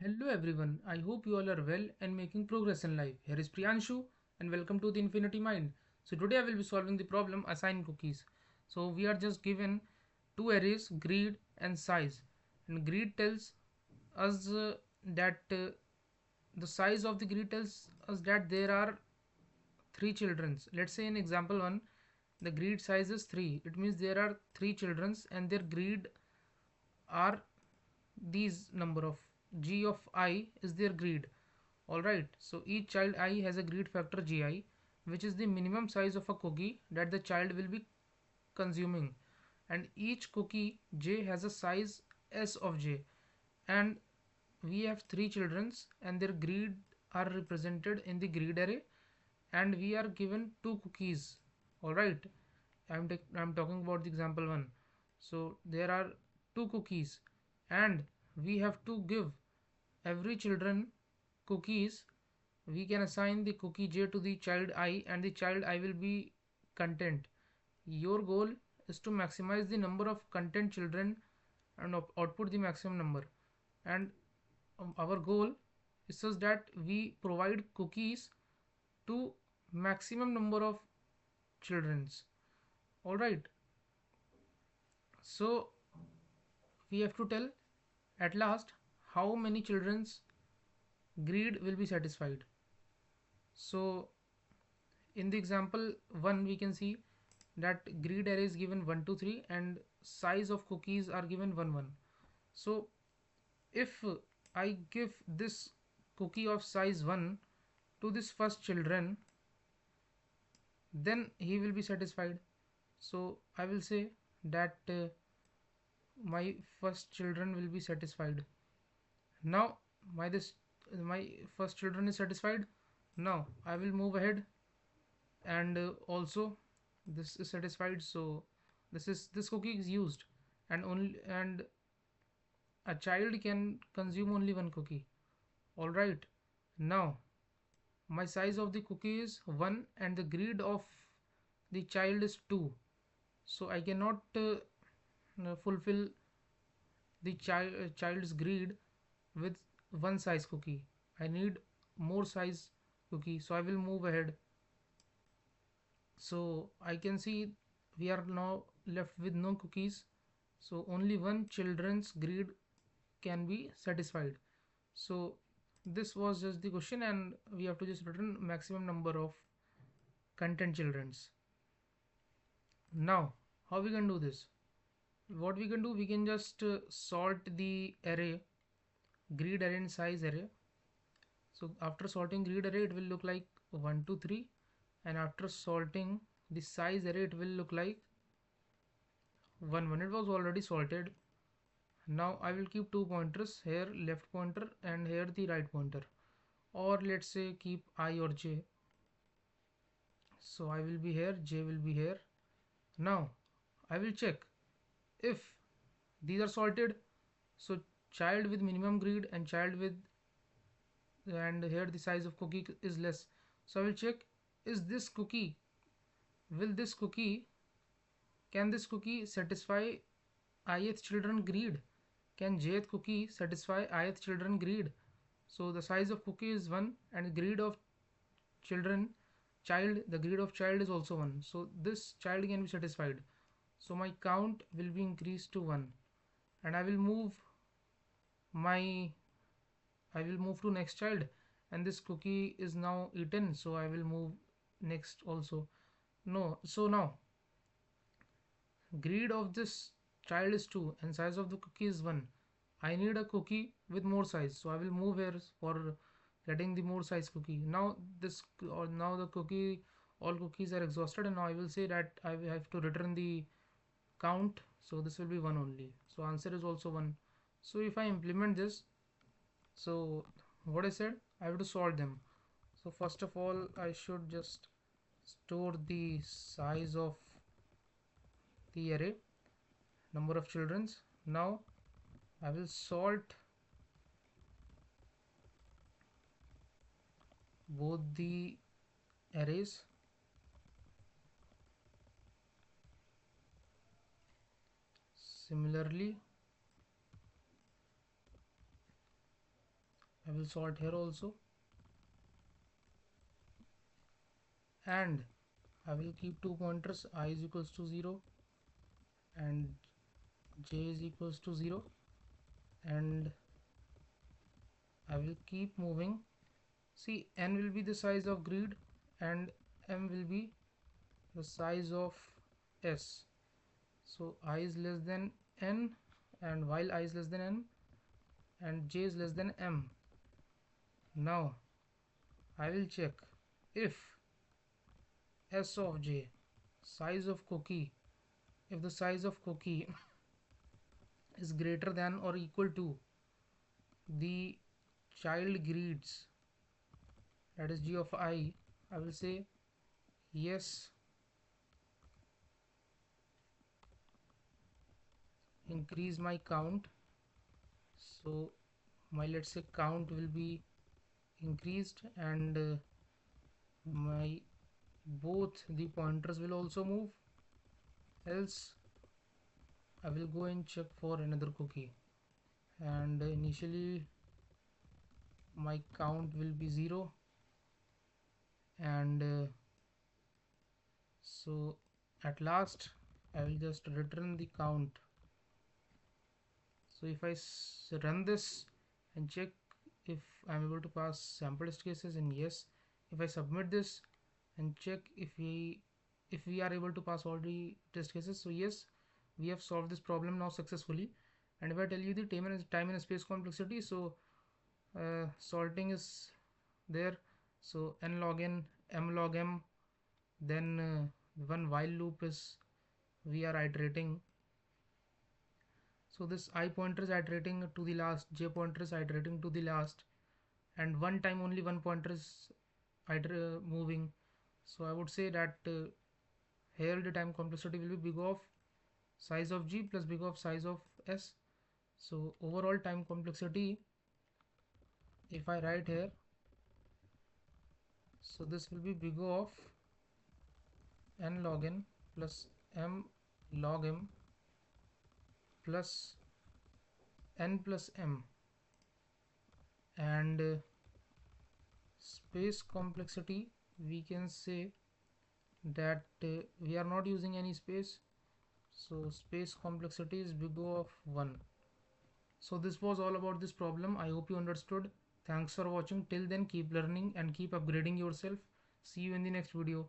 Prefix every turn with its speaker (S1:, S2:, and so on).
S1: Hello everyone, I hope you all are well and making progress in life. Here is Priyanshu and welcome to the Infinity Mind. So today I will be solving the problem assign cookies. So we are just given two arrays greed and size, and greed tells us that the size of the greed tells us that there are three childrens. Let's say in example 1 the greed size is 3. It means there are three childrens and their greed are these number of g of I is their greed. Alright, so each child I has a greed factor gi, which is the minimum size of a cookie that the child will be consuming, and each cookie j has a size s of j, and we have three childrens and their greed are represented in the greed array, and we are given two cookies. All right, I'm talking about the example one. So there are two cookies and we have to give every children cookies. We can assign the cookie j to the child I and the child I will be content. Your goal is to maximize the number of content children and output the maximum number, and our goal is such that we provide cookies to maximum number of childrens. All right, so we have to tell at last how many children's greed will be satisfied. So in the example 1 we can see that greed array is given 1 2 3 and size of cookies are given 1 1. So if I give this cookie of size 1 to this first children, then he will be satisfied. So I will say that my first children will be satisfied. Now my first children is satisfied. Now I will move ahead, and also this is satisfied. So this cookie is used, and a child can consume only one cookie. All right, now my size of the cookie is 1 and the greed of the child is 2, so I cannot fulfill the child's greed with one size cookie. I need more size cookie, so I will move ahead. So I can see we are now left with no cookies, so only one children's greed can be satisfied. So this was just the question, and we have to just return maximum number of content childrens. Now how we can do this? What we can do, we can just sort the array greed array and size array. So after sorting greed array it will look like 1 2 3, and after sorting the size array it will look like 1 1. It was already sorted. Now I will keep two pointers here, left pointer and here the right pointer, or let's say keep I or j. So I will be here, j will be here. Now I will check if these are sorted. So child with minimum greed and child with, and here the size of cookie is less. So I will check, is this cookie, will this cookie, can this cookie satisfy ith children greed? Can jth cookie satisfy ith children greed? So the size of cookie is 1 and greed of children, child, the greed of child is also 1, so this child can be satisfied. So my count will be increased to 1, and my I will move to next child, and this cookie is now eaten, so I will move next also. No, so now greed of this child is 2 and size of the cookie is 1. I need a cookie with more size, so I will move here for getting the more size cookie. Now this, or now the cookie, all cookies are exhausted, and now I will say that I will have to return the count, so this will be 1 only. So answer is also 1. So if I implement this, so what I said, I have to sort them. So first of all I should just store the size of the array, number of childrens. Now I will sort both the arrays. Similarly I will sort here also, and I will keep two pointers, I is equals to 0 and j is equals to 0, and I will keep moving. See, n will be the size of grid and m will be the size of s. So I is less than n, and while I is less than n and j is less than m. Now I will check if s of j, size of cookie, if the size of cookie is greater than or equal to the child grids, that is g of I will say yes, increase my count. So my, let's say, count will be increased, and my both the pointers will also move, else I will go and check for another cookie, and initially my count will be 0, and so at last I will just return the count. So if I run this and check if I'm able to pass sample test cases, and yes, if I submit this and check if we are able to pass all the test cases, so yes, we have solved this problem now successfully. And if I tell you the time and space complexity, so sorting is there, so n log n, m log m, then one while loop is we are iterating. So this I pointer is iterating to the last, j pointer is iterating to the last, and one time only one pointer is moving. So I would say that here the time complexity will be big of size of g plus big of size of s. So overall time complexity, if I write here, so this will be big of n log n plus m log m plus n plus m, and space complexity, we can say that we are not using any space, so space complexity is big O of 1. So this was all about this problem. I hope you understood. Thanks for watching. Till then, keep learning and keep upgrading yourself. See you in the next video.